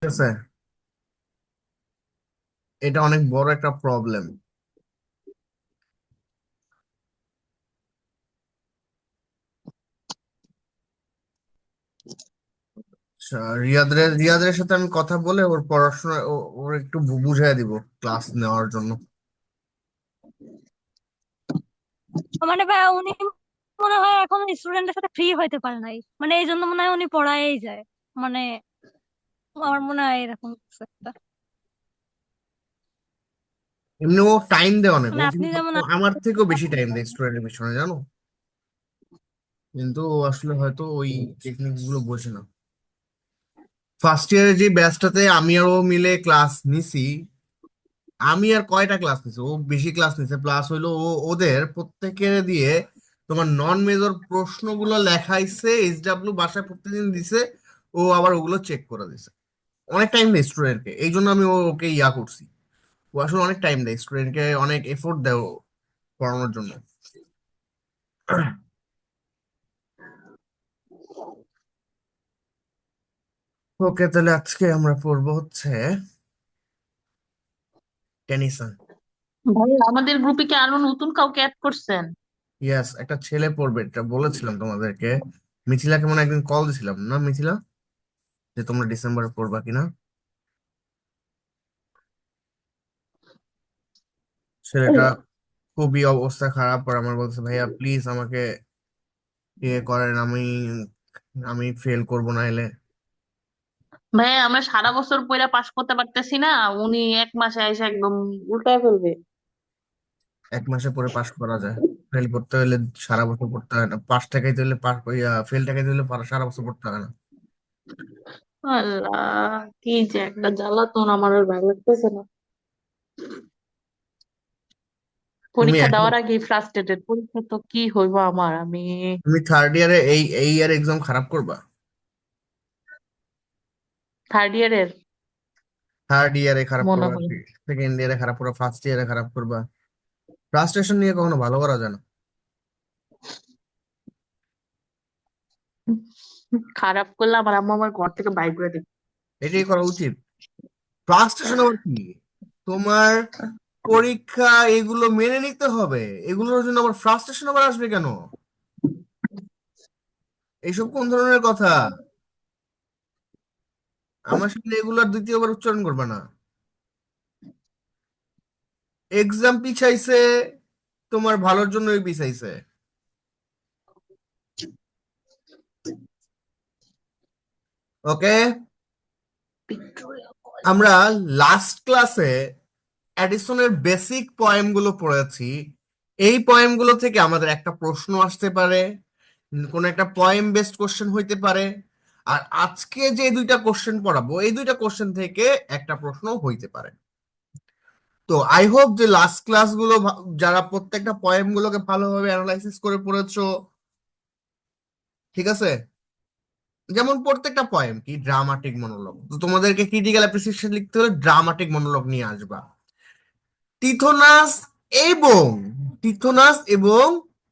ঠিক আছে, এটা অনেক বড় একটা প্রবলেম। রিয়াদের সাথে আমি কথা বলে ওর পড়াশোনা ওর একটু বুঝাই দিব ক্লাস নেওয়ার জন্য। মানে ভাই উনি মনে হয় এখন স্টুডেন্টের সাথে ফ্রি হইতে পারে নাই, মানে এই জন্য মনে হয় উনি পড়ায় যায়। মানে আমার মনে হয় এরকম কিছু একটা। এমনি ও টাইম দেয় অনেক, ও মানে আপনি কিন্তু যেমন আমার থেকেও বেশি টাইম দেয় স্টুডেন্টের পিছনে, জানো। কিন্তু ও আসলে হয়তো ওই টেকনিক্স গুলো বোঝে না। ফার্স্ট ইয়ারে যে ব্যাচটাতে আমি আর ও মিলে ক্লাস নিছি, আমি আর কয়টা ক্লাস নিছি, ও বেশি ক্লাস নিছে। প্লাস হইলো ও ওদের প্রত্যেকের দিয়ে তোমার নন মেজর প্রশ্নগুলো লেখাইছে, এইচডাব্লিউ বাসায় প্রত্যেকদিন দিছে। ও আবার ওগুলো চেক করে দিছে। অনেক টাইম দেয় স্টুডেন্টকে, এই জন্য আমি ওকে ইয়া করছি। ও আসলে অনেক টাইম দেয় স্টুডেন্টকে, অনেক এফোর্ট দেয় ও পড়ানোর জন্য। ওকে, তাহলে আজকে আমরা পড়বো হচ্ছে টেনিসন। ভাই আমাদের গ্রুপে কি আরো নতুন কাউকে অ্যাড করছেন? ইয়েস, একটা ছেলে পড়বে, এটা বলেছিলাম তোমাদেরকে। মিথিলাকে মনে হয় একদিন কল দিছিলাম না, মিথিলা, যে তোমরা ডিসেম্বরে পড়বা কিনা। ছেলেটা খুবই অবস্থা খারাপ, আর আমার বলছে ভাইয়া প্লিজ আমাকে ইয়ে করেন, আমি আমি ফেল করবো না এলে। ভাই আমরা সারা বছর পড়া পাশ করতে পারতেছি না, উনি এক মাসে এসে একদম উল্টায় ফেলবে। এক মাসে পরে পাশ করা যায়, ফেল করতে হলে সারা বছর পড়তে হয় না, পাস টাকাইতে হলে পাস, ফেল টাকাইতে হলে সারা বছর পড়তে হয় না। আল্লাহ, কি যে একটা জ্বালাতন, আমার আর ভালো লাগতেছে না। তুমি পরীক্ষা এখন দেওয়ার আগে ফ্রাস্ট্রেটেড, পরীক্ষা তো কি হইব আমার, আমি তুমি থার্ড ইয়ারে এই এই ইয়ার এক্সাম খারাপ করবা। থার্ড ইয়ারের থার্ড ইয়ারে খারাপ মনে করবা, হয়। সেকেন্ড ইয়ারে খারাপ করবা, ফার্স্ট ইয়ারে খারাপ করবা। ফ্রাস্ট্রেশন নিয়ে কখনো ভালো করা যায় না। খারাপ করলে আমার আম্মা আমার ঘর থেকে বাইর করে দিবে। এটাই করা উচিত। ফ্রাস্ট্রেশন আবার কি? তোমার পরীক্ষা, এগুলো মেনে নিতে হবে। এগুলোর জন্য আবার ফ্রাস্ট্রেশন আবার আসবে কেন? এইসব কোন ধরনের কথা? আমার সামনে এগুলো আর দ্বিতীয়বার উচ্চারণ করবে না। এক্সাম পিছাইছে, তোমার ভালোর জন্যই পিছাইছে। ওকে। আমরা লাস্ট ক্লাসে অ্যাডিসনের বেসিক পয়েম গুলো পড়েছি। এই পয়েম গুলো থেকে আমাদের একটা প্রশ্ন আসতে পারে, কোন একটা পয়েম বেসড কোশ্চেন হইতে পারে। আর আজকে যে দুইটা কোশ্চেন পড়াবো, এই দুইটা কোশ্চেন থেকে একটা প্রশ্ন হইতে পারে। তো আই হোপ যে লাস্ট ক্লাস গুলো যারা প্রত্যেকটা পয়েম গুলোকে ভালোভাবে অ্যানালাইসিস করে পড়েছো, ঠিক আছে। যেমন প্রত্যেকটা পয়েম কি ড্রামাটিক মনোলগ, তো তোমাদেরকে ক্রিটিক্যাল অ্যাপ্রিসিয়েশন লিখতে হলে ড্রামাটিক মনোলগ নিয়ে আসবা। টিথোনাস এবং টিথোনাস এবং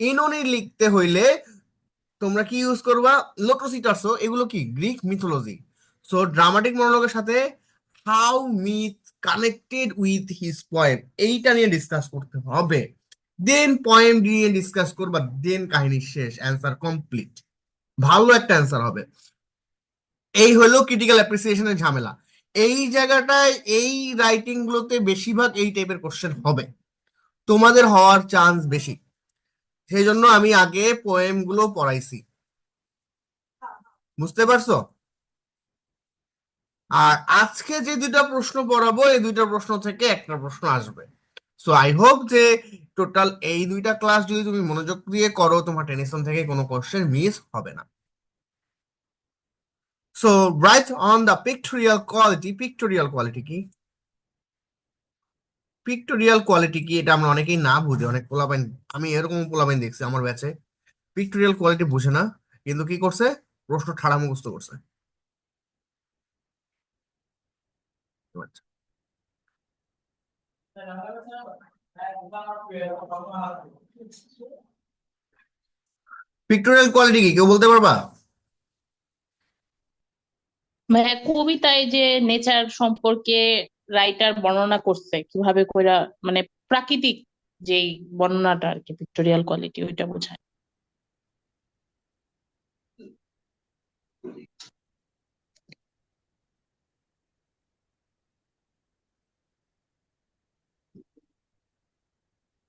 এনোনি লিখতে হইলে তোমরা কি ইউজ করবা? লোটোসিটাসো, এগুলো কি গ্রিক মিথোলজি। সো ড্রামাটিক মনোলগের সাথে how myth connected with his poem, এইটা নিয়ে ডিসকাস করতে হবে। দেন পয়েম নিয়ে ডিসকাস করবা, দেন কাহিনী শেষ, অ্যান্সার কমপ্লিট। ভালো একটা অ্যান্সার হবে। এই হলো ক্রিটিক্যাল অ্যাপ্রিসিয়েশনের ঝামেলা। এই জায়গাটায় এই রাইটিং গুলোতে বেশিরভাগ এই টাইপের কোশ্চেন হবে, তোমাদের হওয়ার চান্স বেশি। সেই জন্য আমি আগে পোয়েম গুলো পড়াইছি, বুঝতে পারছো। আর আজকে যে দুইটা প্রশ্ন পড়াবো, এই দুইটা প্রশ্ন থেকে একটা প্রশ্ন আসবে। সো আই হোপ যে টোটাল এই দুইটা ক্লাস যদি তুমি মনোযোগ দিয়ে করো, তোমার টেনশন থেকে কোনো কোশ্চেন মিস হবে না। So right on the pictorial quality. Pictorial quality কি? পিক্টোরিয়াল কোয়ালিটি কি, এটা আমরা অনেকেই না বুঝে, অনেক পোলাপাইন, আমি এরকম পোলাপাইন দেখছি আমার ব্যাচে, পিক্টোরিয়াল কোয়ালিটি বুঝে না, কিন্তু কি করছে, প্রশ্ন ঠাড়া মুখস্থ করছে। পিক্টোরিয়াল কোয়ালিটি কি কেউ বলতে পারবা? মানে কবিতায় যে নেচার সম্পর্কে রাইটার বর্ণনা করছে কিভাবে কইরা, মানে প্রাকৃতিক যেই বর্ণনাটা আর কি, পিক্টোরিয়াল কোয়ালিটি ওইটা বোঝায়।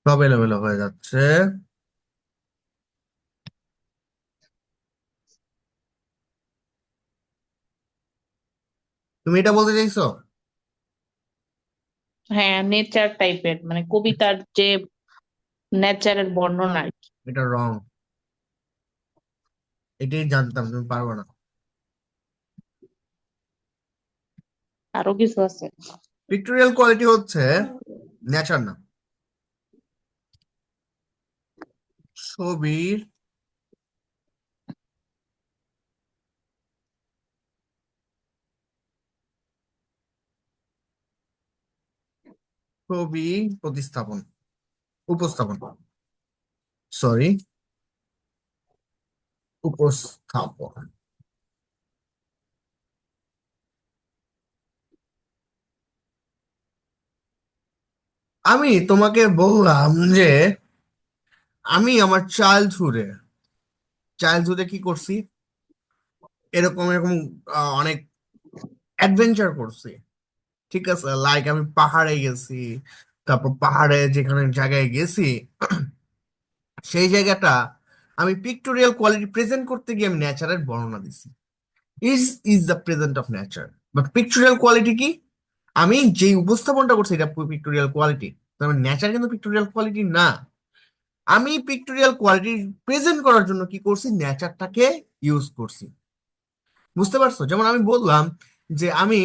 সব এলোমেলো হয়ে যাচ্ছে। তুমি এটা বলতে চাইছো? হ্যাঁ, নেচার টাইপের, মানে কবিতার যে নেচারের বর্ণনা আর কি। এটা রং। এটাই জানতাম তুমি পারবে না। আরো কিছু আছে। পিক্টোরিয়াল কোয়ালিটি হচ্ছে নেচার না, ছবির ছবি প্রতিস্থাপন, উপস্থাপন, সরি, উপস্থাপন। আমি তোমাকে বললাম যে আমি আমার চাইল্ডহুডে কি করছি, এরকম এরকম অনেক অ্যাডভেঞ্চার করছি। ঠিক আছে, লাইক আমি পাহাড়ে গেছি, তারপর পাহাড়ে যেখানে জায়গায় গেছি সেই জায়গাটা আমি পিক্টোরিয়াল কোয়ালিটি প্রেজেন্ট করতে গিয়ে আমি ন্যাচারের বর্ণনা দিছি। Is is the present of nature. But pictorial quality কি? আমি যেই উপস্থাপনটা করছি এটা পিক্টোরিয়াল কোয়ালিটি, তার মানে নেচার কিন্তু পিক্টোরিয়াল কোয়ালিটি না। আমি পিক্টোরিয়াল কোয়ালিটি প্রেজেন্ট করার জন্য কি করছি, নেচারটাকে ইউজ করছি। বুঝতে পারছো? যেমন আমি বললাম যে আমি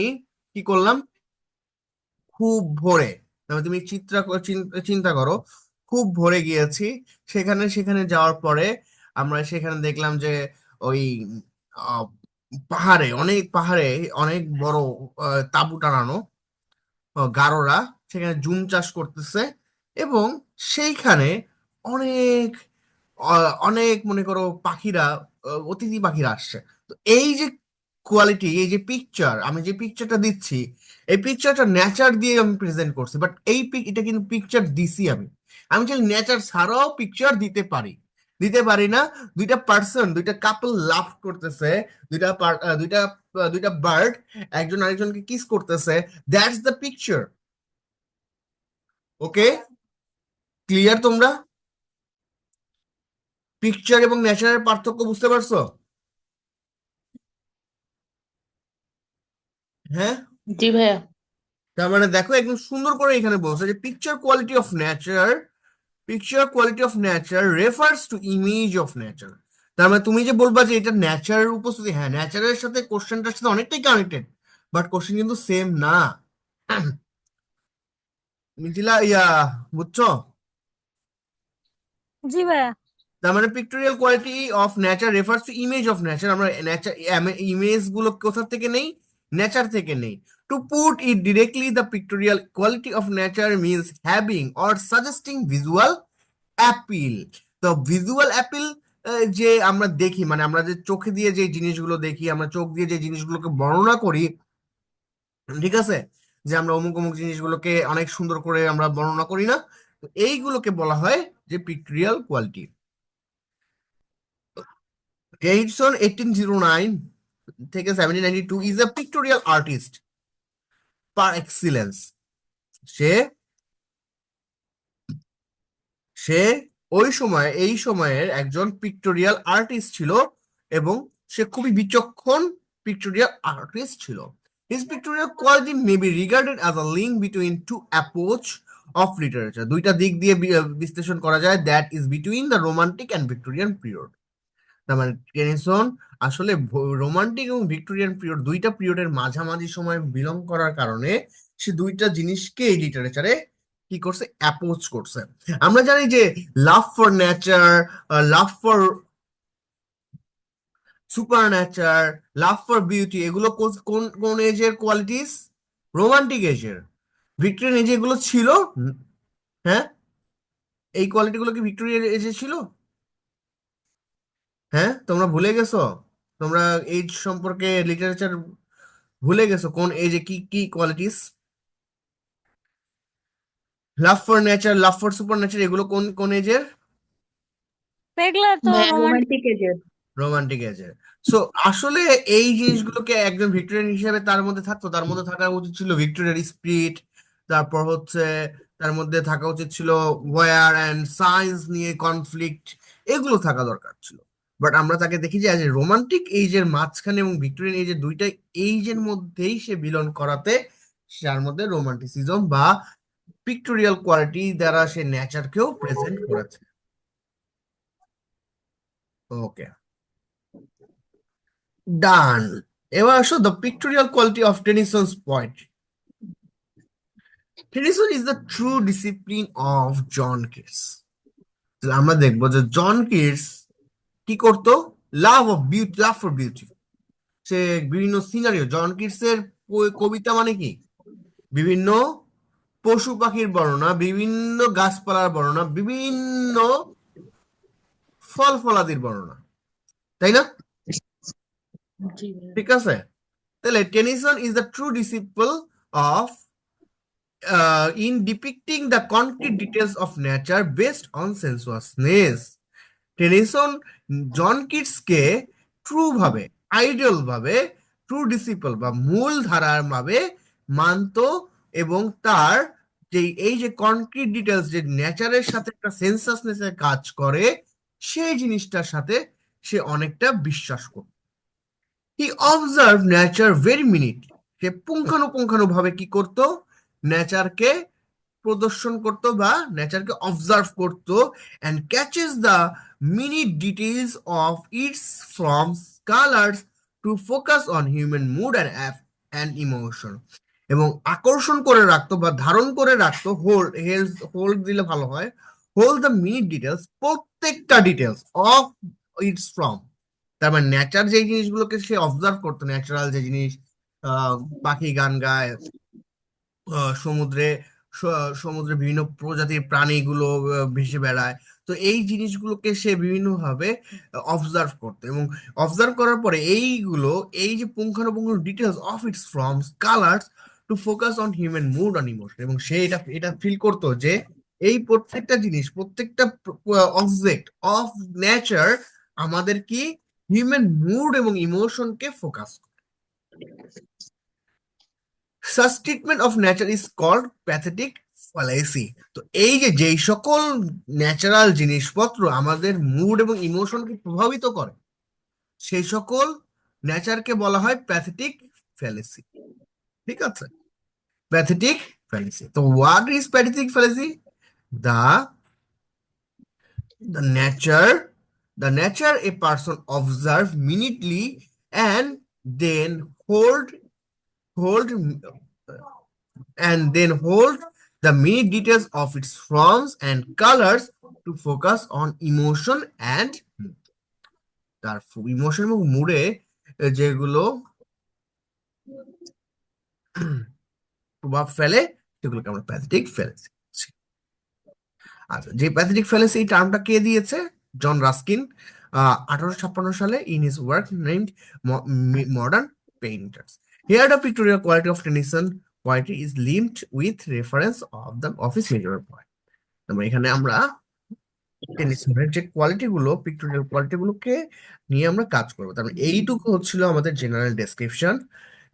কি করলাম, খুব ভোরে, তারপরে তুমি চিন্তা করো, খুব ভোরে গিয়েছি, সেখানে সেখানে যাওয়ার পরে আমরা সেখানে দেখলাম যে ওই আহ, পাহাড়ে অনেক বড় তাঁবু টানানো, গারোরা সেখানে জুম চাষ করতেছে, এবং সেইখানে অনেক অনেক মনে করো পাখিরা, অতিথি পাখিরা আসছে। তো এই যে কোয়ালিটি, এই যে পিকচার, আমি যে পিকচারটা দিচ্ছি, এই পিকচারটা নেচার দিয়ে আমি প্রেজেন্ট করছি। বাট এটা কিন্তু পিকচার দিছি আমি। আমি চাইলে নেচার ছাড়াও পিকচার দিতে পারি না। দুইটা কাপল লাভ করতেছে, দুইটা দুইটা বার্ড একজন আরেকজনকে কিস করতেছে, that's the picture. Okay, clear তোমরা? পিকচার এবং নেচারের পার্থক্য বুঝতে পারছো? হ্যাঁ। জি ভাইয়া। তার মানে দেখো একদম সুন্দর করে এখানে বলছে যে picture quality of nature refers to image of nature. তার মানে তুমি যে বলবা যে এটা নেচারের উপস্থিতি, হ্যাঁ নেচারের সাথে কোশ্চেনটার সাথে অনেকটাই কানেক্টেড, বাট কোশ্চেন কিন্তু সেম না। মিথিলা, বুঝছো? জি ভাইয়া। তার মানে pictorial quality of nature refers to image of nature. আমরা নেচার ইমেজ গুলো কোথা থেকে নেই? নেচার থেকে নেই। To put it directly, the pictorial quality of nature means having or suggesting visual appeal. তো ভিজুয়াল অ্যাপিল, যে আমরা দেখি, মানে আমরা যে চোখে দিয়ে যে জিনিসগুলো দেখি, আমরা চোখ দিয়ে যে জিনিসগুলোকে বর্ণনা করি, ঠিক আছে, যে আমরা অমুক অমুক জিনিসগুলোকে অনেক সুন্দর করে আমরা বর্ণনা করি না, তো এইগুলোকে বলা হয় যে পিক্টোরিয়াল কোয়ালিটি। ডেভিডসন 1809 থেকে 1792 is a pictorial artist par excellence. সে সে এই সময়ের একজন পিক্টোরিয়াল আর্টিস্ট ছিল, এবং সে খুবই বিচক্ষণ পিক্টোরিয়াল আর্টিস্ট ছিল। His pictorial quality may be regarded as a link between two approach of literature. দুইটা দিক দিয়ে বিশ্লেষণ করা যায়, that is between the romantic and Victorian period. তার মানে টেনিসন আসলে রোমান্টিক এবং ভিক্টোরিয়ান পিরিয়ড, দুইটা পিরিয়ডের মাঝামাঝি সময় বিলং করার কারণে সে দুইটা জিনিসকে এই লিটারেচারে কি করছে, অ্যাপ্রোচ করছে। আমরা জানি যে love for nature, love for super nature, love for beauty, এগুলো কোন কোন এজের কোয়ালিটিস? রোমান্টিক এজের। ভিক্টোরিয়ান এজে এগুলো ছিল? হ্যাঁ, এই কোয়ালিটিগুলো কি ভিক্টোরিয়ান এজে ছিল? হ্যাঁ, তোমরা ভুলে গেছো? তোমরা এইজ সম্পর্কে লিটারেচার ভুলে গেছো কোন এজে কি কি qualities? Love for nature, love for super nature, এগুলো কোন কোন এজের? এগুলা তো ভাইয়া রোমান্টিক। রোমান্টিক এজের। রোমান্টিক এজের। সো আসলে এই জিনিসগুলোকে একজন ভিক্টোরিয়ান হিসেবে তার মধ্যে থাকতো, তার মধ্যে থাকা উচিত ছিল ভিক্টোরিয়ার স্পিরিট, তারপর হচ্ছে তার মধ্যে থাকা উচিত ছিল ওয়ার অ্যান্ড সায়েন্স নিয়ে কনফ্লিক্ট, এগুলো থাকা দরকার ছিল। বাট আমরা তাকে দেখি যে রোমান্টিক এইজের মাঝখানে এবং ভিক্টোরিয়ান এইজের দুইটা এইজের মধ্যেই সে বিলন করাতে, যার মধ্যে রোমান্টিসিজম বা পিক্টোরিয়াল কোয়ালিটি দ্বারা সে নেচারকেও প্রেজেন্ট করেছে। ওকে, ডান। এবার আসো the pictorial quality of Tennyson's poetry. Tennyson is the true discipline of John Keats. আমরা দেখবো যে জন কিটস কি করতো? Love of beauty, love for beauty. সে বিভিন্ন সিনারিও, জন কিটস এর কবিতা মানে কি? বিভিন্ন পশু পাখির বর্ণনা, বিভিন্ন গাছপালার বর্ণনা, বিভিন্ন ফল ফলাদির বর্ণনা, তাই না? জি ভাইয়া। ঠিক আছে, তাহলে Tennyson is the true disciple of in depicting the concrete details of nature based on sensuousness. Tennyson John কিটসকে ট্রু ভাবে, আইডিয়াল ভাবে, ট্রু ডিসিপল বা মূল ধারার ভাবে মানতো, এবং তার যে এই যে কনক্রিট ডিটেলস, যে নেচারের সাথে একটা সেন্সাসনেস এর কাজ করে, সেই জিনিসটার সাথে সে অনেকটা বিশ্বাস করত। He observe nature very minutely. সে পুঙ্খানুপুঙ্খানুভাবে কি করত? নেচারকে প্রদর্শন করত বা নেচারকে অবজার্ভ করত, and catches the minute details of its forms, colours, to focus on human mood and emotion. এবং আকর্ষণ করে রাখতো বা ধারণ করে রাখতো, হোল্ড দিলে ভালো হয়, হোল্ড দ্য মিনিট ডিটেলস, প্রত্যেকটা ডিটেলস অফ ইটস ফর্ম। তার মানে নেচার যে জিনিসগুলোকে সে অবজার্ভ করতো, ন্যাচারাল যে জিনিস, আহ, পাখি গান গায়, সমুদ্রে সমুদ্রে বিভিন্ন প্রজাতির প্রাণীগুলো ভেসে বেড়ায়, তো এই জিনিসগুলোকে সে বিভিন্নভাবে অবজার্ভ করতো, এবং অবজার্ভ করার পরে এইগুলো, এই যে পুঙ্খানুপুঙ্খ details of its forms, colours, to focus on human mood on emotion. এবং সে এটা এটা ফিল করতো যে এই প্রত্যেকটা জিনিস, প্রত্যেকটা অবজেক্ট অফ নেচার আমাদের কি হিউম্যান মুড এবং ইমোশনকে focus. Such treatment of nature is called pathetic fallacy. তো এই যে যেই সকল ন্যাচারাল জিনিসপত্র আমাদের মুড এবং ইমোশনকে প্রভাবিত করে, সেই সকল নেচারকে বলা হয় প্যাথেটিক ফ্যালেসি। ঠিক আছে, প্যাথেটিক ফ্যালেসি। তো what is pathetic ফ্যালেসি? The the nature the nature a person observe minutely and then hold hold the minute details of its forms and colors to focus on emotion and mood. তার emotion এবং মুডে যেগুলো প্রভাব ফেলে, সেগুলোকে আমরা pathetic ফেলেছি। আচ্ছা, যে প্যাথেটিক ফেলেছে এই টার্মটা কে দিয়েছে? জন রাস্কিন, 1856 সালে, in his work named modern painters. Here the pictorial quality of Tennyson poetry is linked with reference of his major point. তারপরে এখানে আমরা টেনিসনের যে কোয়ালিটি গুলো, পিক্টোরিয়াল কোয়ালিটি গুলোকে নিয়ে আমরা কাজ করবো। তারপরে এইটুকু হচ্ছিল আমাদের general description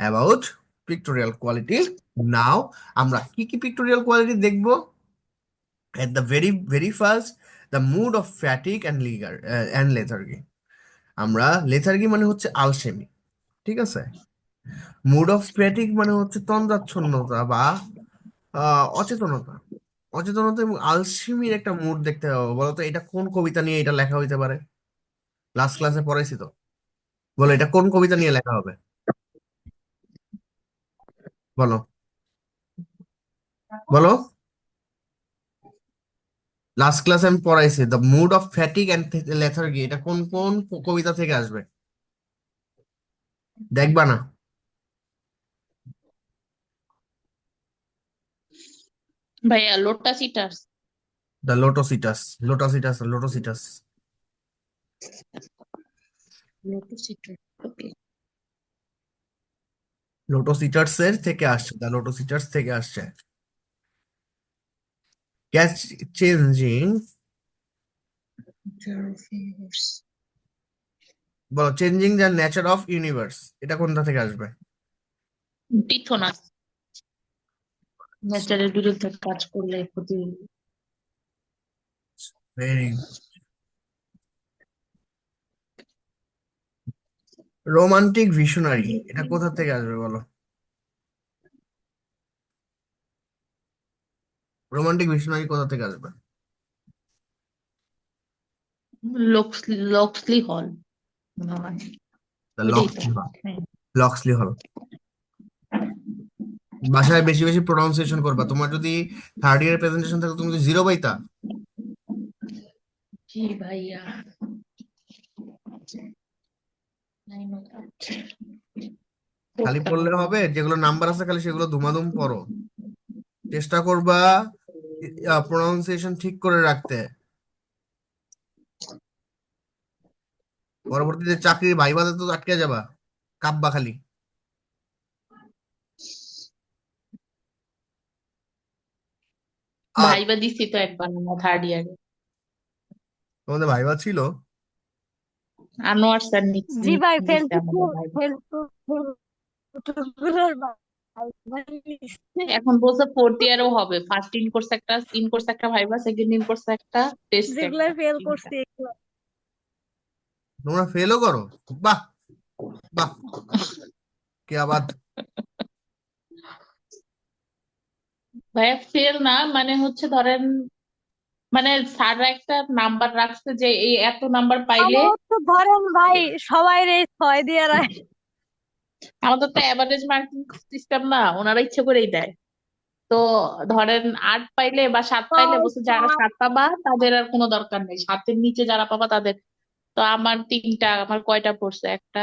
about pictorial quality. Now আমরা কি কি পিক্টোরিয়াল কোয়ালিটি দেখবো? At the very first, the mood of fatigue and lethargy. আমরা লেথার্গি মানে হচ্ছে আলসেমি, ঠিক আছে। মুড অফ ফ্যাটিক মানে হচ্ছে তন্দ্রাচ্ছন্নতা বা অচেতনতা। অচেতনতা এবং আলসেমির একটা মুড দেখতে হবে। বলতো এটা কোন কবিতা নিয়ে এটা লেখা হইতে পারে? লাস্ট ক্লাসে পড়াইছি তো, বলো এটা কোন কবিতা নিয়ে লেখা হবে? বলো বলো, লাস্ট ক্লাসে আমি পড়াইছি the mood of fatigue and lethargy, এটা কোন কোন কবিতা থেকে আসবে? দেখবা না? ভাইয়া lotus eaters. The Lotositas, Lotositas, Lotositas. Lotus eaters, okay. Lotus eaters এর থেকে আসছে, দ্য লোটস ইটার্স থেকে আসছে। ক্যাচ চেঞ্জিং, বলো changing the nature of universe, এটা কোনটা থেকে আসবে? টিথোনাস, নেচারের বিরুদ্ধে কাজ করলে ক্ষতি। ভেরি রোমান্টিক ভিশনারি, এটা কোথা থেকে আসবে বলো? রোমান্টিক ভিশনারি কোথা থেকে আসবে? লক্সলি হল মনে হয়, দ্য ওইটাই তো। লক্সলি হল, হ্যাঁ। লক্সলি হল। বাসায় বেশি বেশি প্রোনাউন্সিয়েশন করবা, তোমার যদি থার্ড ইয়ার প্রেজেন্টেশন থাকে তুমি যদি জিরো পাইতা। জি ভাইয়া। খালি পড়লে হবে, যেগুলো নাম্বার আছে খালি সেগুলো ধুমাধুম পড়ো, চেষ্টা করবা প্রোনাউন্সিয়েশন ঠিক করে রাখতে। পরবর্তীতে চাকরির ভাইভাতে তো আটকে যাবা, কাব্বা খালি। আর ভাইবা দিছি তো একবার না, থার্ড ইয়ারে। তোমাদের ভাইভা ছিল? আনোয়ার স্যার জি ভাই, নিচ্ছে আমাদের ভাইবা। এখন বলছে ফোর্থ ইয়ারও হবে, ফার্স্ট ইন কোর্স একটা ভাইবা, সেকেন্ড ইন কোর্স একটা, টেস্ট যেগুলো একটা, ফেল তিনটা। করছি এগুলো। তোমরা ফেলও করো? বাহ বাহ, কে আবাদ। ভাইয়া ফেল না, মানে হচ্ছে ধরেন, মানে স্যাররা একটা নাম্বার রাখছে যে এই এত নাম্বার পাইলে। আমার তো ধরেন ভাই সবাই রে 6 দিয়ে রায়। আমাদের তো অ্যাভারেজ মার্কিং সিস্টেম না, ওনারা ইচ্ছে করেই দেয়। তো ধরেন 8 পাইলে বা 7 পাইলে বলছে যারা 7 পাবা তাদের আর কোনো দরকার নেই, 7-এর নিচে যারা পাবা তাদের। তো আমার তিনটা, আমার কয়টা পড়ছে, একটা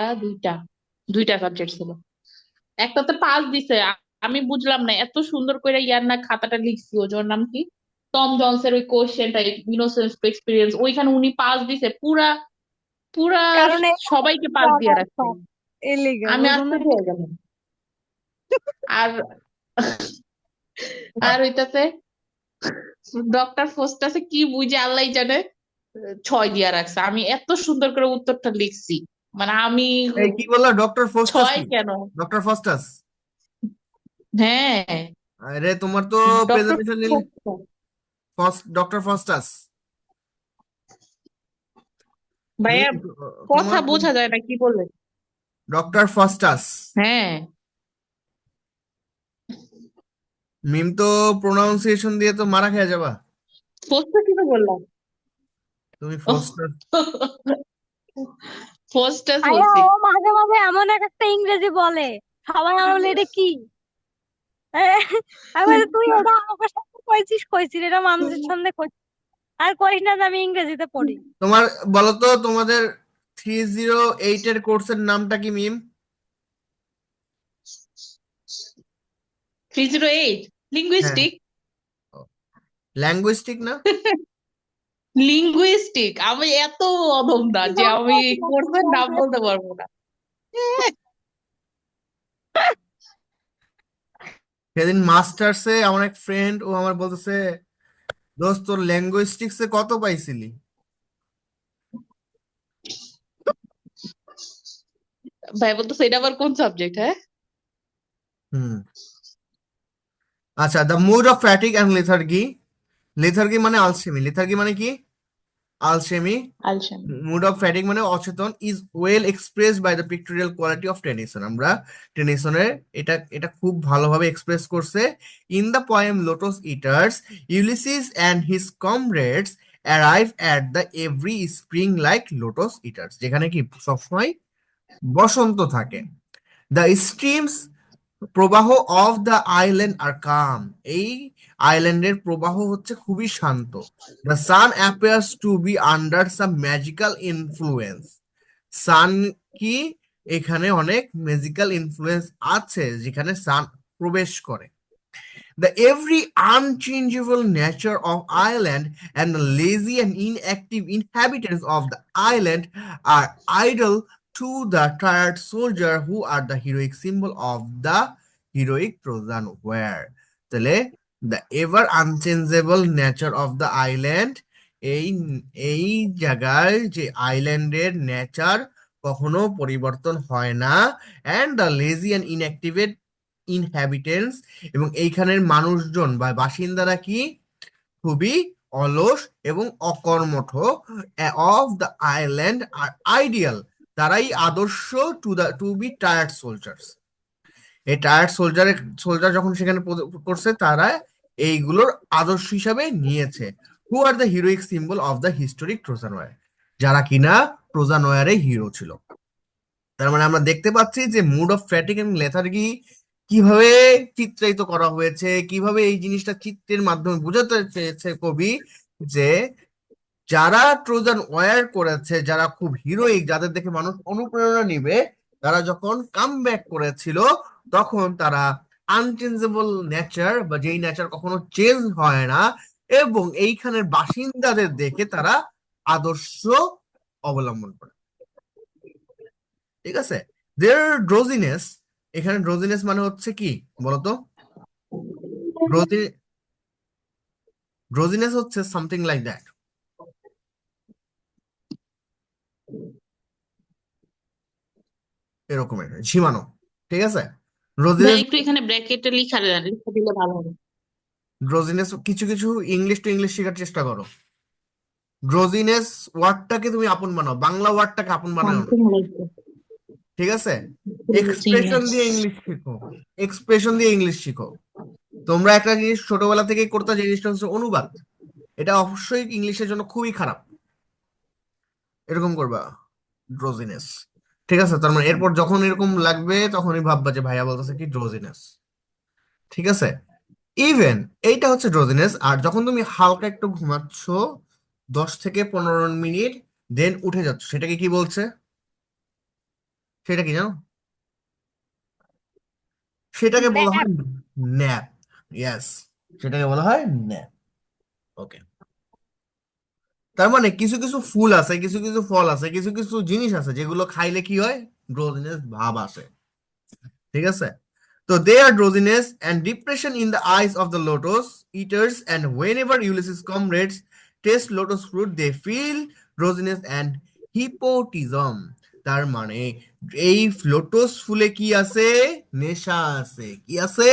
দুইটা সাবজেক্ট ছিল, একটাতে পাস দিছে। আমি বুঝলাম না, এত সুন্দর করে ইয়ার না খাতাটা লিখছি, ওর নাম কি, টম জনসের ওই কোশ্চেনটা, ইনোসেন্স টু এক্সপিরিয়েন্স, ওইখানে উনি পাস দিছে পুরা পুরা, কারণ সবাইকে পাস দিয়ে রাখছে। ইলিগাল আমি ওই জন্য। আশ্চর্য হয়ে গেলাম। আর আর ওইটাতে ডক্টর ফোস্টাসে কি বুঝে আল্লাহ জানে, 6 দিয়া রাখছে। আমি এত সুন্দর করে উত্তরটা লিখছি, মানে আমি এই কি বললা, ডক্টর ফোস্টাস 6 কি? কেন। Doctor Faustus? হ্যাঁ, আরে তোমার তো ডক্টর প্রেজেন্টেশন নিলে ডক্টর ফস্টাস। ভাইয়া, কথা তোমার বোঝা যায় না কি বললেন। ডক্টর ফস্টাস হ্যাঁ, মিম তো প্রোনাউন্সিয়েশন দিয়ে তো মারা খেয়ে যাবা। ফোস্টা কি বললাম, তুমি ফস্টাস। ফোস্টাস আয়া বলছি। ও মাঝে মাঝে এমন এক একটা ইংরেজি বলে, সবাই আমার বলে এটা কি। আমি বলি, তুই ওটা আমার সাথে কইছিস এটা মানুষের সামনে কইছিস, আর কইস না যে আমি ইংরেজিতে পড়ি। তোমার বলো তো, তোমাদের 308 এর কোর্সের নামটা কি মিম? 308 হ্যাঁ, লিঙ্গুইস্টিক। ল্যাঙ্গুইস্টিক না? লিঙ্গুইস্টিক, আমি এত অধম না যে আমি কোর্সের নাম বলতে পারবো না। সেদিন মাস্টার্সে আমার এক ফ্রেন্ড ও আমার বলতেছে, দোস্ত তোর ল্যাঙ্গুইস্টিক্সে কত পাইছিলি? ভাই বলতো এটা আবার কোন সাবজেক্ট? হ্যাঁ, হুম। আচ্ছা, the mood of fatigue and lethargy. Lethargy মানে আলসেমি, লেথার্গি মানে কি? আলসেমি। আলশান। মুড অফ ফ্যাটিক মানে অচেতন, is well expressed by the pictorial quality of Tennyson. আমরা টেনিসনের এটা এটা খুব ভালোভাবে এক্সপ্রেস করছে। In the poem lotus eaters, Ulysses and his comrades arrive at the every spring like lotus eaters, যেখানে কি সবসময় বসন্ত থাকে। দ্য স্ট্রিমস প্রবাহ of the island are calm, এই আইল্যান্ডের প্রবাহ হচ্ছে খুবই শান্ত। The sun appears to be under some magical influence, sun কি এখানে অনেক ম্যাজিক্যাল ইনফ্লুয়েন্স আছে যেখানে সান প্রবেশ করে। The every unchangeable nature of island and the lazy and inactive inhabitants of the island are idle to the tired soldier who are the heroic symbol of the heroic Trojan war. তাহলে the ever unchangeable nature of the island, এই এই জায়গায় যে আইল্যান্ডের nature কখনো পরিবর্তন হয় না, and the lazy and inactive inhabitants, এবং এইখানের মানুষজন বা বাসিন্দারা কি খুবই অলস এবং অকর্মঠ, of the island are ideal, তারাই আদর্শ টু বি টায়ার্ড সোলজার্স। এই টায়ার্ড সোলজার যখন সেখানে করছে তারা এইগুলোর আদর্শ হিসাবে নিয়েছে। Who are the heroic symbol of the historic Trojan war, যারা কিনা ট্রোজান ওয়ারের হিরো ছিল। তার মানে আমরা দেখতে পাচ্ছি যে মুড অফ ফ্যাটিগ এবং লেথার্গি কিভাবে চিত্রায়িত করা হয়েছে, কিভাবে এই জিনিসটা চিত্রের মাধ্যমে বোঝাতে চেয়েছে কবি যে যারা ট্রোজান ওয়্যার করেছে, যারা খুব হিরোইক, যাদের দেখে মানুষ অনুপ্রেরণা নিবে, তারা যখন কাম ব্যাক করেছিল তখন তারা আনচেঞ্জেবল নেচার বা যেই নেচার কখনো চেঞ্জ হয় না এবং এইখানের বাসিন্দাদের দেখে তারা আদর্শ অবলম্বন করে। ঠিক আছে, দেয়ার ড্রোজিনেস, এখানে ড্রোজিনেস মানে হচ্ছে কি বলতো? ড্রোজিনেস হচ্ছে সামথিং লাইক দ্যাট, এরকমের ঝিমানো। ঠিক আছে, ভাই ড্রোজিনেস, একটু এখানে ব্র্যাকেটে লিখে দিলে ভালো হবে। ড্রোজিনেস কিছু কিছু ইংলিশ টু ইংলিশ শেখার চেষ্টা করো। ড্রোজিনেস ওয়ার্ডটাকে তুমি আপন বানাও, বাংলা ওয়ার্ডটাকে আপন বানাও না। সামথিং লাইক ঠিক আছে, এক্সপ্রেশন ড্রোজিনেস। দিয়ে ইংলিশ শিখো, এক্সপ্রেশন দিয়ে ইংলিশ শিখো। তোমরা একটা জিনিস ছোটবেলা থেকেই করতে, জিনিসটা হচ্ছে অনুবাদ, এটা অবশ্যই ইংলিশের জন্য খুবই খারাপ। এরকম করবা ড্রোজিনেস। ঠিক আছে, তার মানে এরপর যখন এরকম লাগবে তখনই ভাববা যে ভাইয়া বলতেছে কি ড্রোজিনেস। ঠিক আছে, ইভেন এইটা হচ্ছে ড্রোজিনেস। আর যখন তুমি হালকা একটু ঘুমাচ্ছ 10 থেকে 15 মিনিট, দেন উঠে যাচ্ছ, সেটাকে কি বলছে? সেটা কি জানো? সেটাকে বলা হয় ন্যাপ। ন্যাপ। ইয়েস, সেটাকে বলা হয় ন্যাপ। ওকে, তার মানে কিছু কিছু ফুল আছে, কিছু কিছু ফল আছে, কিছু কিছু জিনিস আছে যেগুলো খাইলে কি হয়? ড্রোজিনেস ভাব আসে। ঠিক আছে, তো they are drowsiness and depression in the eyes of the lotus eaters, and whenever Ulysses' comrades taste lotus fruit they feel drowsiness and hypnotism. তার মানে এই লোটস ফুলে কি আছে? নেশা আছে। কি আছে?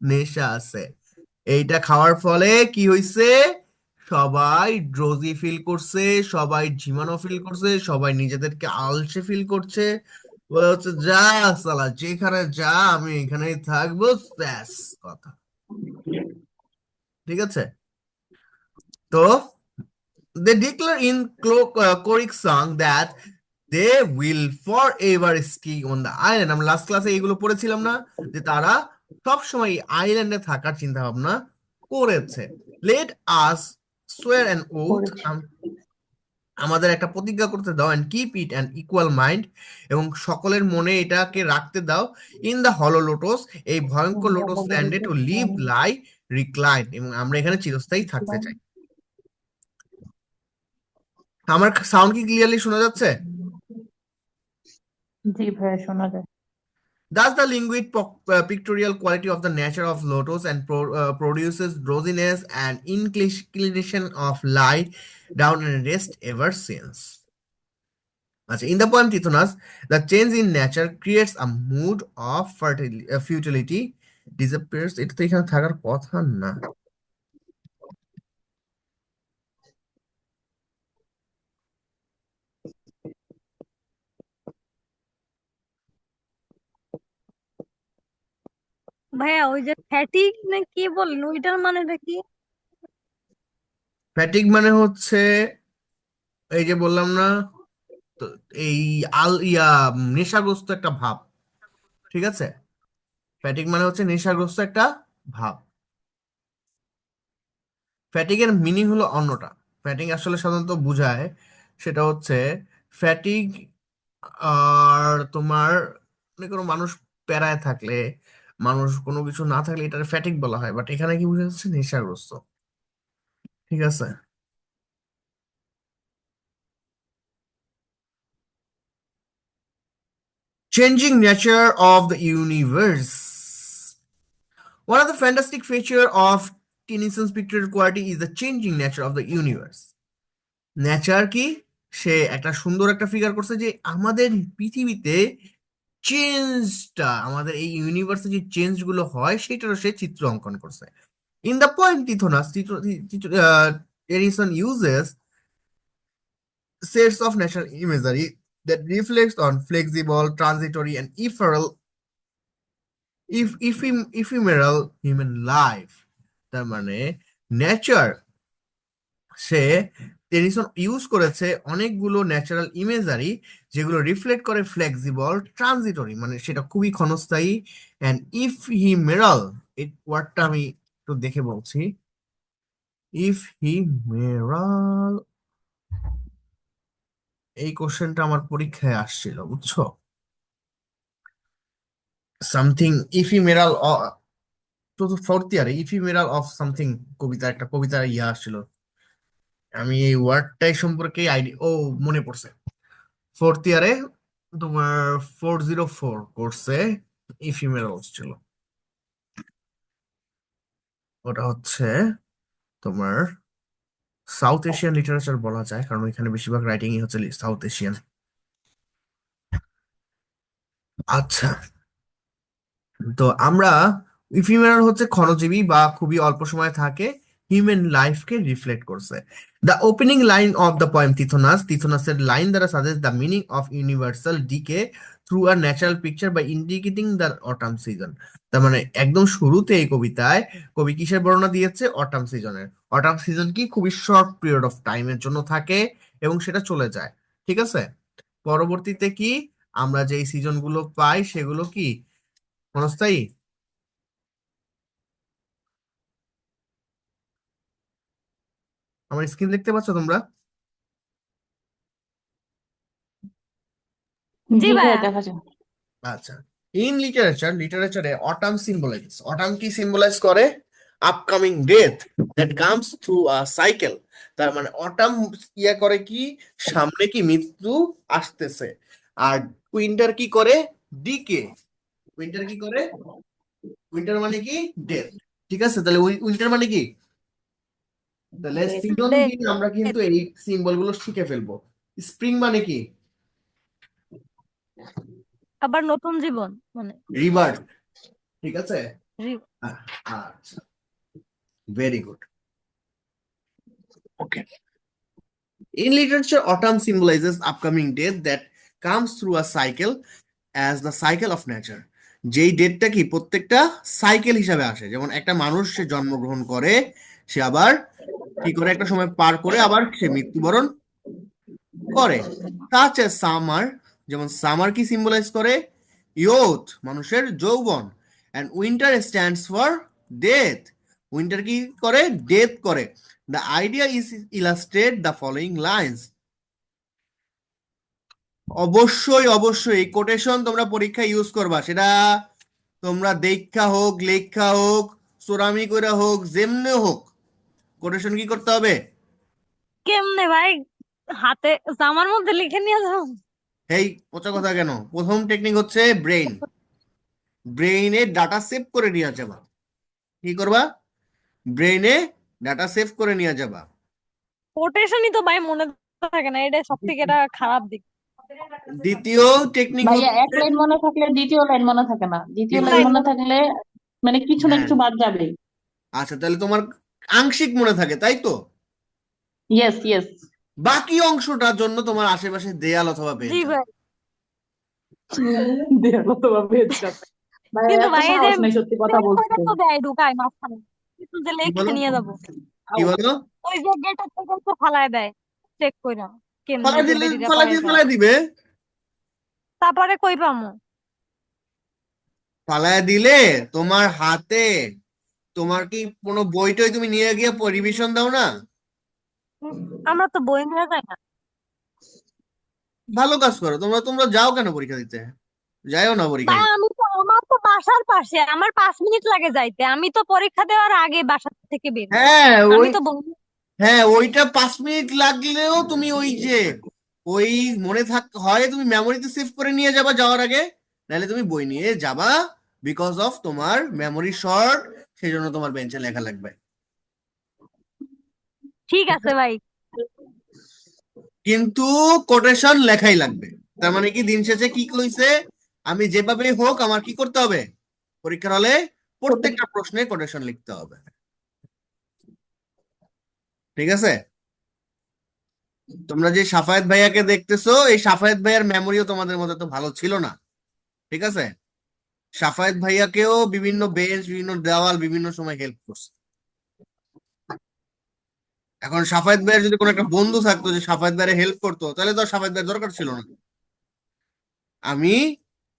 নেশা আছে। এইটা খাওয়ার ফলে কি হইছে? সবাই ড্রোজি ফিল করছে, সবাই ঝিমানো ফিল করছে, সবাই নিজেদেরকে আলসে ফিল করছে। বলে হচ্ছে যা সালা, যেখানে যা আমি এখানেই থাকবো, ব্যাস কথা। ঠিক আছে, তো they declare in choric song that they will forever stay on the island. আমরা লাস্ট ক্লাসে এগুলো পড়েছিলাম না, যে তারা সব সময় আইল্যান্ডে থাকার চিন্তা ভাবনা করেছে। লেট আস সোয়ার অ্যান ওথ, করেছে। আমাদের একটা প্রতিজ্ঞা করতে দাও, and keep it an equal mind, এবং সকলের মনে এটাকে রাখতে দাও, ইন দ্য হলো লোটস, এই ভয়ঙ্কর লোটস ল্যান্ডে, টু লিভ লাই রিক্লাইন, এবং আমরা এখানে চিরস্থায়ী থাকতে চাই। আমার সাউন্ড কি ক্লিয়ারলি শোনা যাচ্ছে? জি ভাইয়া শোনা যায়। Thus, the linguid pictorial quality of the nature of lotus and produces drowsiness and inclination of lie down and rest ever since. আচ্ছা, in the poem Tithonus, the change in nature creates a mood of futility, disappears. এটা তো এখানে থাকার কথা না। ভাইয়া ওই যে ফ্যাটিক না কি বললেন, ওইটার মানেটা কি? ফ্যাটিক মানে হচ্ছে এই যে বললাম না, তো এই নেশাগ্রস্ত একটা ভাব। ঠিক আছে, ফ্যাটিক মানে হচ্ছে নেশাগ্রস্ত একটা ভাব। ফ্যাটিকের মিনিং হলো অন্যটা। ফ্যাটিক আসলে সাধারণত বোঝায়, সেটা হচ্ছে ফ্যাটিক আর তোমার মানে কোনো মানুষ প্যারায় থাকলে, মানুষ কোনো কিছু না থাকলে এটা ফ্যাটিক বলা হয়, বাট এখানে কি বোঝা যাচ্ছে? নেশাগ্রস্ত। ঠিক আছে, Changing nature of the universe. One of the fantastic feature of Tennyson's pictorial quality is the changing nature of the universe. Nature কি, সে একটা সুন্দর একটা ফিগার করছে যে আমাদের পৃথিবীতে চেঞ্জটা, আমাদের এই ইউনিভার্সে যে চেঞ্জ গুলো হয় সেটারও সে চিত্র অঙ্কন করছে। In the poem Tithonus, Tennyson uses sets of natural imagery that reflects on flexible, transitory, and ephemeral human life. তার মানে নেচার, সে টেনিসন ইউজ করেছে অনেকগুলো ন্যাচারাল ইমেজারি যেগুলো রিফ্লেক্ট করে ফ্লেক্সিবল, ট্রানজিটরি মানে সেটা খুবই ক্ষণস্থায়ী, অ্যান্ড ইফহিমেরাল, এই ওয়ার্ডটা আমি একটু দেখে বলছি। ইফহিমেরাল, এই কোশ্চেনটা আমার পরীক্ষায় আসছিল, বুঝছো? সামথিং ইফিমেরাল, তো ফোর্থ ইয়ারে ইফিমেরাল অফ সামথিং কবিতা, একটা কবিতার ইয়ে আসছিল, আমি এই ওয়ার্ডটাই সম্পর্কে মনে পড়ছে। ফোর্থ ইয়ারে তোমার 404 কোর্সে ইফিমেরালস ছিল, ওটা হচ্ছে তোমার সাউথ এশিয়ান লিটারেচার বলা যায়, কারণ এখানে বেশিরভাগ রাইটিংই হচ্ছে সাউথ এশিয়ান। আচ্ছা, তো আমরা ইফিমেরাল হচ্ছে ক্ষণজীবী বা খুবই অল্প সময় থাকে, হিউম্যান লাইফকে রিফ্লেক্ট করছে। The opening line of the poem টিথোনাসের লাইন দ্বারা suggest the meaning of universal decay through a natural picture by indicating the autumn season. তার মানে একদম শুরুতে এই কবিতায় কবি কিসের বর্ণনা দিয়েছে? অটাম সিজনের। অটাম সিজন কি খুবই শর্ট পিরিয়ড অফ টাইমের জন্য থাকে এবং সেটা চলে যায়, ঠিক আছে? পরবর্তীতে কি আমরা যে সিজন গুলো পাই সেগুলো কি ক্ষণস্থায়ী? আমার স্ক্রিন দেখতে পাচ্ছ তোমরা? জি জি ভাইয়া ভাইয়া। দেখা যায়। আচ্ছা, ইন লিটারেচারে অটাম অটাম কি সিম্বলাইজ করে? Upcoming death that comes through a cycle. তার মানে অটাম ইয়া করে কি, সামনে কি মৃত্যু আসতেছে। আর উইন্টার কি করে? ডিকে। উইন্টার কি করে? উইন্টার মানে কি? ডেথ। ঠিক আছে, তাহলে উইন্টার মানে কি? তাহলে সিজন দিয়ে আমরা কিন্তু এই সিম্বল গুলো শিখে ফেলবো। স্প্রিং মানে কি? আবার নতুন জীবন মানে রিবার্থ। ঠিক আছে, রি- আচ্ছা, very good. Okay, in literature autumn symbolizes upcoming death that comes through a cycle as the cycle of nature. যেই ডেটটা কি প্রত্যেকটা সাইকেল হিসাবে আসে, যেমন একটা মানুষ সে জন্মগ্রহণ করে, সে আবার কি করে একটা সময় পার করে আবার সে মৃত্যুবরণ করে। such as summer, যেমন সামার কি সিম্বলাইজ করে? ইয়থ, মানুষের যৌবন, and winter stands for death. Winter কি করে? ডেথ করে। The idea is illustrate the following lines. অবশ্যই অবশ্যই কোটেশন তোমরা পরীক্ষায় ইউজ করবা, সেটা তোমরা দেখা হোক, লেখা হোক, সোরামি করে হোক, যেমনে হোক, কোটেশন কি করতে হবে? কেমনে ভাই? হাতে জামার মধ্যে লিখে নিয়ে যাও? এই পচা কথা কেন? প্রথম টেকনিক হচ্ছে ব্রেইনে ডাটা সেভ করে নিয়ে যাবা। কি করবা? ব্রেইনে ডাটা সেভ করে নিয়ে যাবা। কোটেশনই তো ভাই মনে থাকে না, এটা সব থেকে এটা খারাপ দিক। দ্বিতীয় টেকনিক ভাইয়া এক হচ্ছে, লাইন মনে থাকলে দ্বিতীয় লাইন মনে থাকে না, দ্বিতীয় লাইন লাইন মনে থাকলে মানে কিছু না হ্যাঁ, কিছু বাদ যাবে। আচ্ছা, তাহলে তোমার আংশিক মনে থাকে, তাই তো? Yes yes. বাকি অংশটার জন্য তোমার আশেপাশে দেয়াল অথবা জি বেঞ্চ আছে। ভাই, দেয়ালো তো বা ভেদ যাবে। ভাইয়া কিন্তু এত ভাই এই যে সাহস নেই সত্যি কথা পেন বলতে। কয়টা তো দেয় ঢুকায় মাঝখানে, কিছু যে কি লেখা বলো? নিয়ে যাবো, কি বলো? ওই যে গেটের থেকে তো ফালায় দেয় চেক কইরা কেমনে ফালাই যে দিলে বেরিটা ফালাই পায়ে দিয়ে যায়। ফালাই দিবে। তারপরে কই পামু? ফালাই দিলে তোমার হাতে, তোমার কি কোনো বইটই তুমি নিয়ে গিয়ে রিভিশন দাও না? উম, আমরা তো বই নিয়ে যাই না। ভালো কাজ করো তোমরা। তোমরা যাও কেন পরীক্ষা দিতে? যাইও না পরীক্ষা ভাই দিতে। আমি তো, আমার তো বাসার পাশে, আমার 5 মিনিট লাগে যাইতে, আমি তো পরীক্ষা দেওয়ার আগে বাসা থেকে বের হই। হ্যাঁ আমি ওই, তো বন্ধু। হ্যাঁ ওইটা 5 মিনিট লাগলেও তুমি ওই যে ওই মনে থাক হয় তুমি মেমোরিতে সেভ করে নিয়ে যাবা যাওয়ার আগে, নাহলে তুমি বই নিয়ে যাবা, বিকজ অফ তোমার মেমোরি শর্ট, সেই জন্য তোমার বেঞ্চে লেখা লাগবে। ঠিক আছে ভাই। কিন্তু কোটেশন লেখাই লাগবে। তার মানে কি দিন শেষে কি হইছে, আমি যেভাবেই হোক আমার কি করতে হবে, পরীক্ষার হলে প্রত্যেকটা প্রশ্নে কোটেশন লিখতে হবে। ঠিক আছে? তোমরা যে সাফায়েত ভাইয়াকে দেখতেছো, এই সাফায়েত ভাইয়ার মেমোরিও তোমাদের মধ্যে তো ভালো ছিল না। ঠিক আছে? সাফায়েত ভাইয়াকেও বিভিন্ন বেঞ্চ, বিভিন্ন দেওয়াল, বিভিন্ন সময় হেল্প করছে। এখন সাফায়েত ভাইয়ের যদি কোনো একটা বন্ধু থাকতো যে সাফায়েত ভাইয়ের হেল্প করতো, তাহলে তো আর সাফায়েত ভাইয়ের দরকার ছিল না। আমি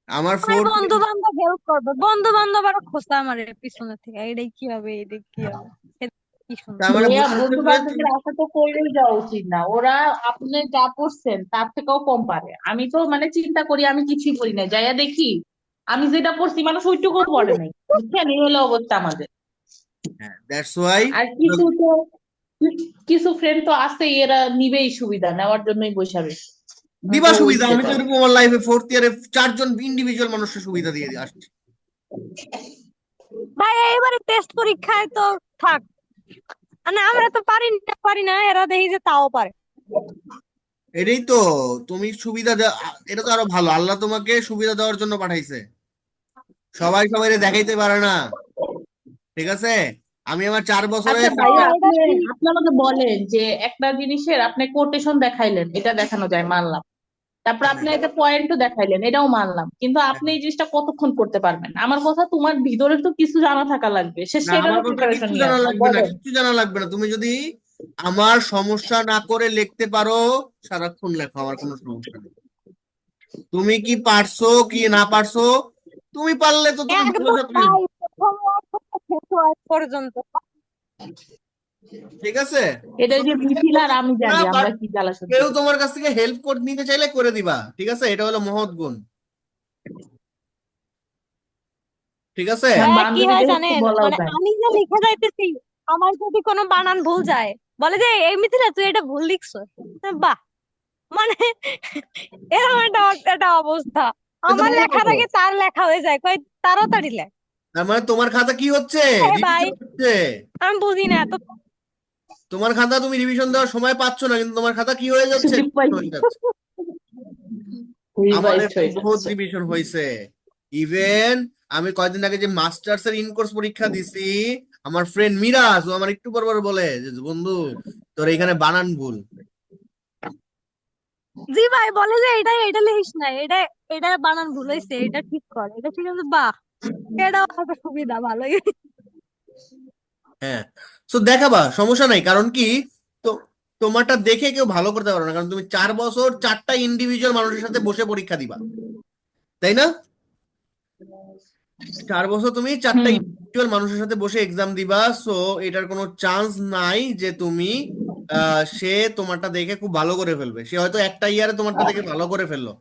আমার আমার ফোর্থ, বন্ধু বান্ধব হেল্প করবে, বন্ধু বান্ধব আরো খোঁজা আমার পিছনে থেকে, এটাই কি হবে, এটাই কি হবে, এটা কি শুনবো। তার মানে ভাইয়া বোঝাচ্ছে বন্ধু যে বান্ধবের আশা তো করেই যাওয়া উচিত না, ওরা আপনি যা পড়ছেন তার থেকেও কম পারে। আমি তো মানে চিন্তা করি আমি কিছুই করি না, যাইয়া দেখি আমি যেটা পড়ছি মানুষ ওইটুকু পড়ে নাই, বুঝছেন? এই হলো অবস্থা আমাদের। হ্যাঁ, দ্যাটস ওয়াই আর কিছু ফ্রেন্ড তো আছে, এরা নিবেই সুবিধা, নেওয়ার জন্যই বসে রয়েছে। দিবা ও সুবিধা। ইচ্ছে আমি তো করে। এরকম আমার লাইফে ফোর্থ ইয়ারে 4 জন ইন্ডিভিজুয়াল মানুষের সুবিধা দিয়ে আসছি। ভাই এবারে টেস্ট পরীক্ষায় তো থাক, মানে আমরা তো পারি না, এরা দেখি যে তাও পারে। এটাই তো, তুমি সুবিধা এটা তো আরো ভালো, আল্লাহ তোমাকে সুবিধা দেওয়ার জন্য পাঠাইছে। সবাই সবাই দেখাইতে পারে না। ঠিক আছে? আমি আমার 4 বছরে আচ্ছা ভাইয়া, হ্যাঁ, এটা আপনি ঠিক। আপনি আমাকে বলেন যে একটা জিনিসের আপনি কোটেশন দেখাইলেন, এটা দেখানো যায়, মানলাম। তারপর আপনি একটা পয়েন্টও দেখাইলেন, এটাও মানলাম, কিন্তু আপনি এই জিনিসটা কতক্ষণ করতে পারবেন? আমার কথা, তোমার ভিতরে তো কিছু জানা থাকা লাগবে, সে না, আমার সেটারও কথা প্রিপারেশন কিচ্ছু নিয়ে জানা আসবে, লাগবে না, বলেন। কিচ্ছু জানা লাগবে না। তুমি যদি আমার সমস্যা না করে লিখতে পারো, সারাক্ষণ লেখো, আমার কোনো সমস্যা নেই। তুমি কি পারছো কি না পারছো, তুমি পারলে তো তুমি ভালো একদম ছাত্রী হবে। ভাই, প্রথম ওয়ার্ড থেকে শেষ ওয়ার্ড পর্যন্ত। ঠিক আছে? এটা So, যে তুমি এটা মিছিল আর করতে আমি পারবে না, জানি বাট আমরা কি জ্বালা সহ্য কেউ করি। তোমার কাছ থেকে হেল্প নিতে চাইলে করে দিবা। ঠিক আছে? এটা হলো মহৎ গুণ। ঠিক আছে? হ্যাঁ, ভাইয়া কি হয় বান্ধবীদের একটু জানেন, বলাও মানে যায়। আমি যে লিখে যাইতেছি, আমার যদি কোনো বানান ভুল যায়, বলে যে এই মিথিলা তুই এটা ভুল লিখছো। বাহ, মানে এরকম একটা অবস্থা। এ তো আমার ভালো তো। লেখাটাকে তার লেখা হয়ে যায়, কই তাড়াতাড়ি লেখ। তার মানে তোমার খাতা কি হচ্ছে, ভাই রিভিশন হচ্ছে। আমি বুঝি না এত। তোমার খাতা তুমি রিভিশন দেওয়ার সময় পাচ্ছ না, কিন্তু তোমার খাতা কি হয়ে যাচ্ছে, ছুটি পাই, revision হয়ে যাচ্ছে। আমার রিভাইজ এরকম হয়ে বহুত যাচ্ছে। রিভিশন হয়েছে। ইভেন আমি কয়দিন আগে যে মাস্টার্স এর ইনকোর্স পরীক্ষা দিছি, আমার ফ্রেন্ড মিরাজ, ও আমার একটু পর পর বলে যে বন্ধু তোর এখানে বানান ভুল। জি ভাই, বলে যে এটা লিখিস না, এটা বানান ভুল হয়েছে, এটা ঠিক কর, এটা ঠিক আছে। বাহ, এটাও একটা সুবিধা, ভালোই। হ্যাঁ, তো দেখাবা, সমস্যা নাই। কারণ কি, তো তোমারটা দেখে কেউ ভালো করতে পারবে না, কারণ তুমি 4 বছর 4টা ইন্ডিভিজুয়াল মানুষের সাথে বসে পরীক্ষা দিবা, তাই না? 4 বছর তুমি 4টা হুম। ইন্ডিভিজুয়াল মানুষের সাথে বসে এক্সাম দিবা। সো এটার কোনো চান্স নাই যে তুমি সে তোমারটা দেখে খুব ভালো করে ফেলবে। সে হয়তো একটা ইয়ারে তোমারটা দেখে ভালো করে ফেললো,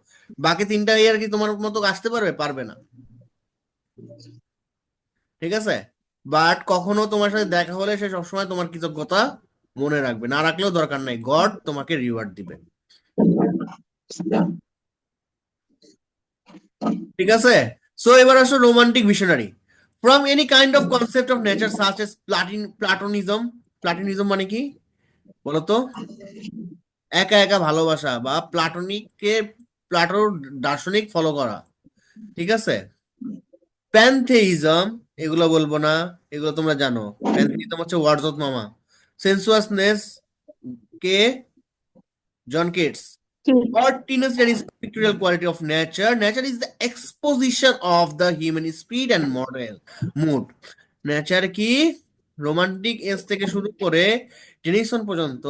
বাকি 3টা ইয়ার কি তোমার মতো আসতে পারবে? পারবে না। ঠিক আছে? বাট কখনো তোমার সাথে দেখা হলে সে সবসময় তোমার কৃতজ্ঞতা মনে রাখবে, না রাখলেও দরকার নাই, গড তোমাকে রিওয়ার্ড দিবে। ঠিক আছে? সো এবার আসো romantic visionary. From any kind of concept of nature such as Platonism. Platonism মানে কি বলতো? একা একা ভালোবাসা, বা প্লাটোর দার্শনিক ফলো করা। ঠিক আছে? প্যানথেইজম, এগুলো বলবো না, এগুলো তোমরা জানো। প্যানথেইজম হচ্ছে ওয়ার্ডসওয়ার্থ মামা। সেন্সুয়াসনেস, কে? John Keats. Godliness and is pictorial quality of nature. Nature is the exposition of the human spirit and moral mood. Nature কি রোমান্টিক এজ থেকে শুরু করে টেনিসন পর্যন্ত